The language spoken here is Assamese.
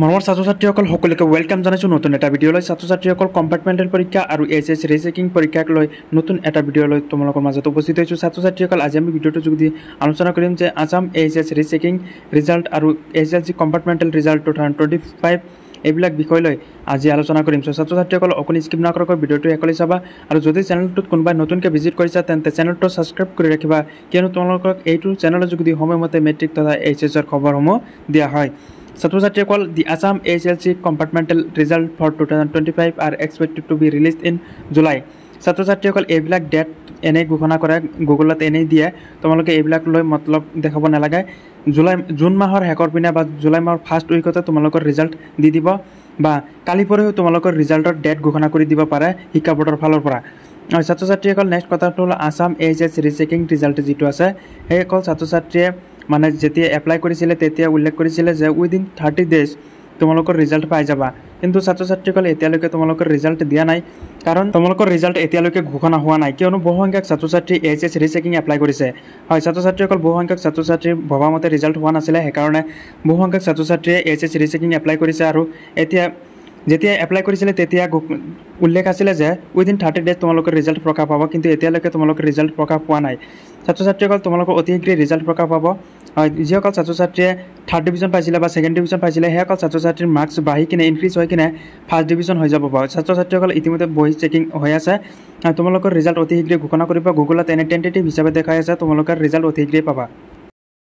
মৰমৰ ছাত্ৰ-ছাত্ৰীসকল সকলোকে ওয়েলকাম জনাইছোঁ নতুন এটা ভিডিঅ'লৈ। ছাত্ৰ-ছাত্ৰীসকল কম্পাৰ্টমেণ্টেল পৰীক্ষা আৰু এইচএছ ৰিচেকিং পৰীক্ষাক লৈ নতুন এটা ভিডিঅ'লৈ তোমালোকৰ মাজত উপস্থিত হৈছোঁ। ছাত্ৰ-ছাত্ৰীসকল আজি আমি ভিডিঅ'টো যোগেদি আলোচনা কৰিম যে আছাম এইচএছ ৰিচেকিং ৰিজাল্ট আৰু এছএলচি কম্পাৰ্টমেণ্টেল ৰিজাল্ট 2025 এইবিলাক বিষয় লৈ আজি আলোচনা কৰিম। ছাত্ৰ-ছাত্ৰীসকল অকণি স্কিপ নকৰাকৈ ভিডিঅ'টো শেষলৈ চাবা আৰু যদি চেনেলটোত কোনোবাই নতুনকৈ ভিজিট কৰিছা তেন্তে চেনেলটো ছাবস্ক্ৰাইব কৰি ৰাখিবা, কিয়নো তোমালোকক এইটো চেনেলৰ যোগেদি সময়মতে মেট্ৰিক তথা এইচএছৰ খবৰসমূহ দিয়া হয়। ছাত্ৰ-ছাত্ৰীসকল the Assam HSLC compartmental result for 2025 are expected to be release in July. ছাত্ৰ-ছাত্ৰীসকল এইবিলাক ডেট এনেই ঘোষণা কৰে, গুগলত এনেই দিয়ে, তোমালোকে এইবিলাক লৈ মতলব দেখাব নালাগে। জুন মাহৰ শেষৰ পিনে বা জুলাই মাহৰ ফাৰ্ষ্ট উইকতে তোমালোকৰ ৰিজাল্ট দি দিব বা কালি পৰহিও তোমালোকৰ ৰিজাল্টৰ ডেট ঘোষণা কৰি দিব পাৰে শিক্ষা বোৰ্ডৰ ফালৰ পৰা। আৰু ছাত্ৰ-ছাত্ৰীসকল নেক্সট কথাটো হ'ল আছাম এইচএছ ৰিচেকিং ৰিজাল্ট যিটো আছে সেই অকল ছাত্ৰ-ছাত্ৰীয়ে মানে যেতিয়া এপ্লাই কৰিছিলে তেতিয়া উল্লেখ কৰিছিলে যে উইদিন 30 ডেজ তোমালোকৰ ৰিজাল্ট পাই যাবা, কিন্তু ছাত্ৰ-ছাত্ৰীসকলে এতিয়ালৈকে তোমালোকৰ ৰিজাল্ট দিয়া নাই, কাৰণ তোমালোকৰ ৰিজাল্ট এতিয়ালৈকে ঘোষণা হোৱা নাই, কিয়নো বহুসংখ্যক ছাত্ৰ-ছাত্ৰী এইচএছ ৰিচেকিং এপ্লাই কৰিছে। হয়, ছাত্ৰ-ছাত্ৰীসকল বহুসংখ্যক ছাত্ৰ-ছাত্ৰীৰ ভবামতে ৰিজাল্ট হোৱা নাছিলে, সেইকাৰণে বহুসংখ্যক ছাত্ৰ-ছাত্ৰীয়ে এইচএছ ৰিচেকিং এপ্লাই কৰিছে। আৰু এতিয়া যেতিয়া এপ্লাই কৰিছিলে তেতিয়া উল্লেখ আছিলে যে উইদিন 30 ডেজ তোমালোকৰ ৰিজাল্ট প্ৰকাশ পাব, কিন্তু এতিয়ালৈকে তোমালোকৰ ৰিজাল্ট প্ৰকাশ পোৱা নাই। ছাত্ৰ-ছাত্ৰীসকল তোমালোকৰ অতি শীঘ্ৰেই ৰিজাল্ট প্ৰকাশ পাব। হয়, যিসকল ছাত্ৰ-ছাত্ৰীয়ে 3rd ডিভিজন পাইছিলে বা 2nd ডিভিজন পাইছিলে সেইসকল ছাত্ৰ-ছাত্ৰীৰ মাৰ্কছ বাঢ়ি কিনে ইনক্ৰিজ হৈ কিনে 1st ডিভিজন হৈ যাব পাৰে। ছাত্ৰ-ছাত্ৰীসকল ইতিমধ্যে বহি চেকিং হৈ আছে, তোমালোকৰ ৰিজাল্ট অতি শীঘ্ৰেই ঘোষণা কৰিব। গুগলত এনে টেণ্টেটিভ হিচাপে দেখাই আছে, তোমালোকৰ ৰিজাল্ট অতি শীঘ্ৰেই পাবা।